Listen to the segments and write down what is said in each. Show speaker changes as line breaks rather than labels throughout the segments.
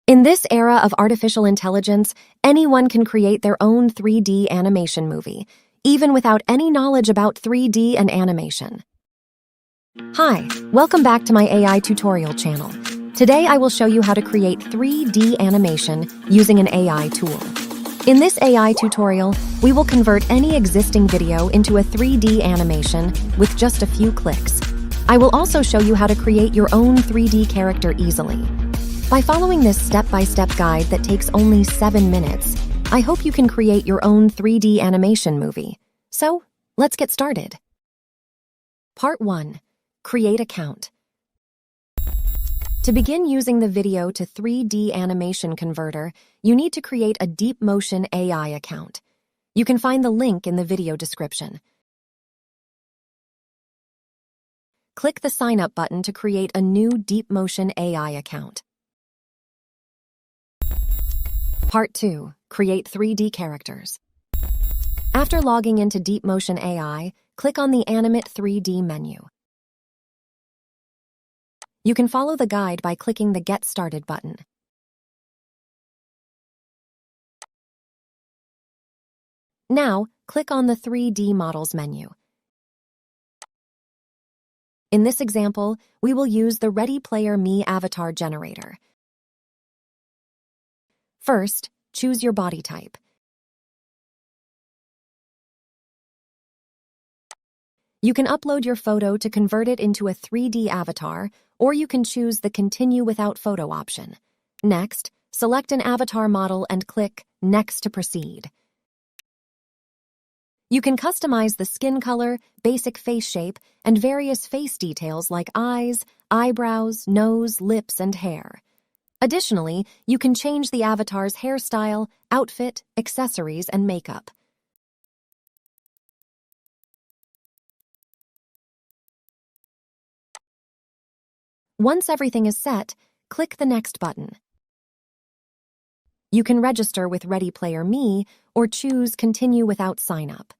In this era of artificial intelligence, anyone can create their own 3D animation movie, even without any knowledge about 3D and animation. Hi, welcome back to my AI tutorial channel. Today I will show you how to create 3D animation using an AI tool. In this AI tutorial, we will convert any existing video into a 3D animation with just a few clicks. I will also show you how to create your own 3D character easily. By following this step-by-step guide that takes only 7 minutes, I hope you can create your own 3D animation movie. So, let's get started. Part 1. Create account. To begin using the video to 3D animation converter, you need to create a DeepMotion AI account. You can find the link in the video description. Click the Sign Up button to create a new DeepMotion AI account. Part 2. Create 3D characters. After logging into DeepMotion AI, click on the Animate 3D menu. You can follow the guide by clicking the Get Started button. Now, click on the 3D Models menu. In this example, we will use the Ready Player Me avatar generator. First, choose your body type. You can upload your photo to convert it into a 3D avatar, or you can choose the Continue Without Photo option. Next, select an avatar model and click Next to proceed. You can customize the skin color, basic face shape, and various face details like eyes, eyebrows, nose, lips, and hair. Additionally, you can change the avatar's hairstyle, outfit, accessories, and makeup. Once everything is set, click the Next button. You can register with Ready Player Me or choose Continue Without Sign Up.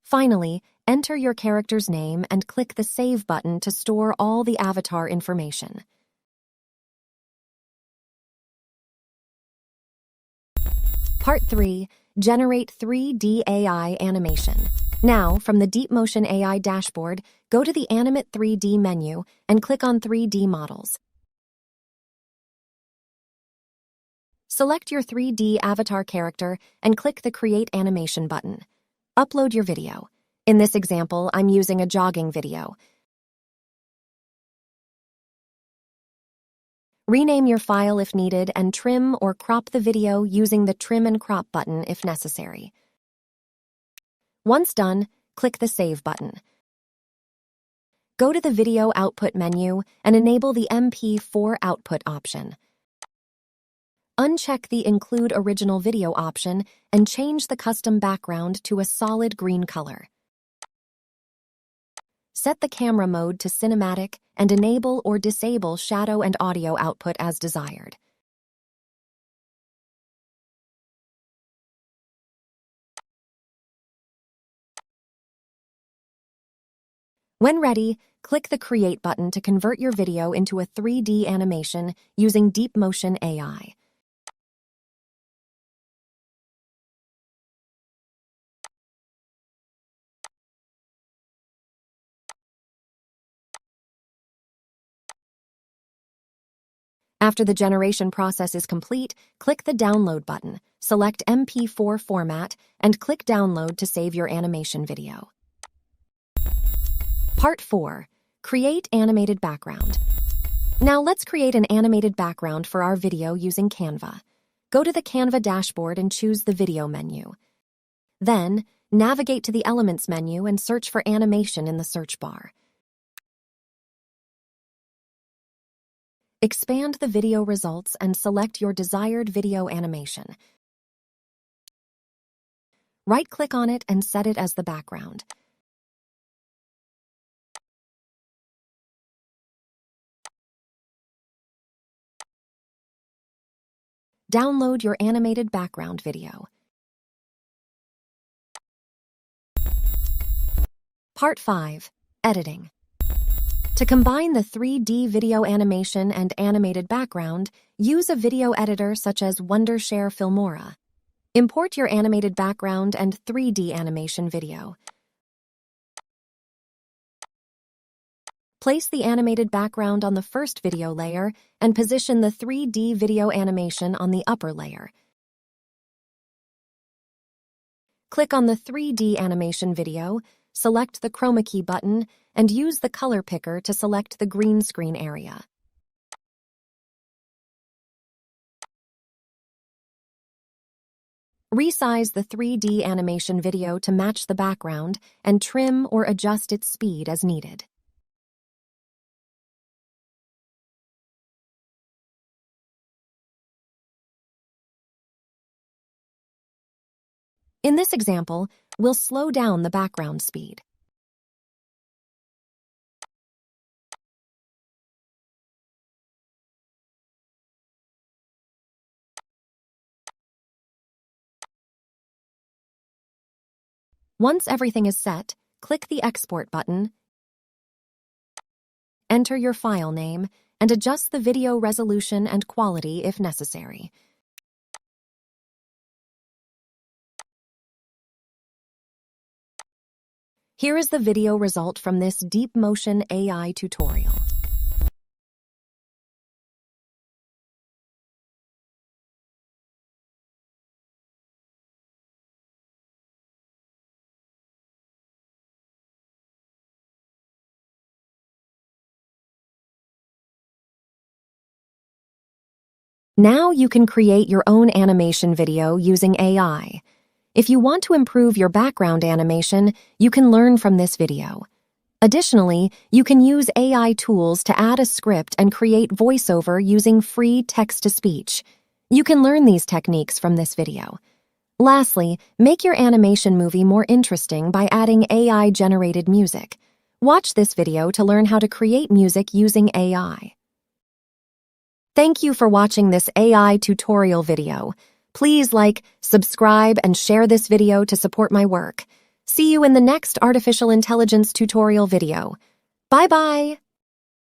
Finally, enter your character's name and click the Save button to store all the avatar information. Part 3. Generate 3D AI animation. Now, from the DeepMotion AI dashboard, go to the Animate 3D menu and click on 3D Models. Select your 3D avatar character and click the Create Animation button. Upload your video. In this example, I'm using a jogging video. Rename your file if needed and trim or crop the video using the Trim and Crop button if necessary. Once done, click the Save button. Go to the Video Output menu and enable the MP4 output option. Uncheck the Include Original Video option and change the custom background to a solid green color. Set the camera mode to cinematic and enable or disable shadow and audio output as desired. When ready, click the Create button to convert your video into a 3D animation using DeepMotion AI. After the generation process is complete, click the Download button, select MP4 format, and click Download to save your animation video. Part 4. Create animated background. Now let's create an animated background for our video using Canva. Go to the Canva dashboard and choose the Video menu. Then, navigate to the Elements menu and search for Animation in the search bar. Expand the video results and select your desired video animation. Right-click on it and set it as the background. Download your animated background video. Part 5. Editing. To combine the 3D video animation and animated background, use a video editor such as Wondershare Filmora. Import your animated background and 3D animation video. Place the animated background on the first video layer and position the 3D video animation on the upper layer. Click on the 3D animation video, select the chroma key button, and use the color picker to select the green screen area. Resize the 3D animation video to match the background and trim or adjust its speed as needed. In this example, we'll slow down the background speed. Once everything is set, click the Export button, enter your file name, and adjust the video resolution and quality if necessary. Here is the video result from this DeepMotion AI tutorial. Now you can create your own animation video using AI. If you want to improve your background animation, you can learn from this video. Additionally, you can use AI tools to add a script and create voiceover using free text-to-speech. You can learn these techniques from this video. Lastly, make your animation movie more interesting by adding AI-generated music. Watch this video to learn how to create music using AI. Thank you for watching this AI tutorial video. Please like, subscribe, and share this video to support my work. See you in the next artificial intelligence tutorial video. Bye-bye!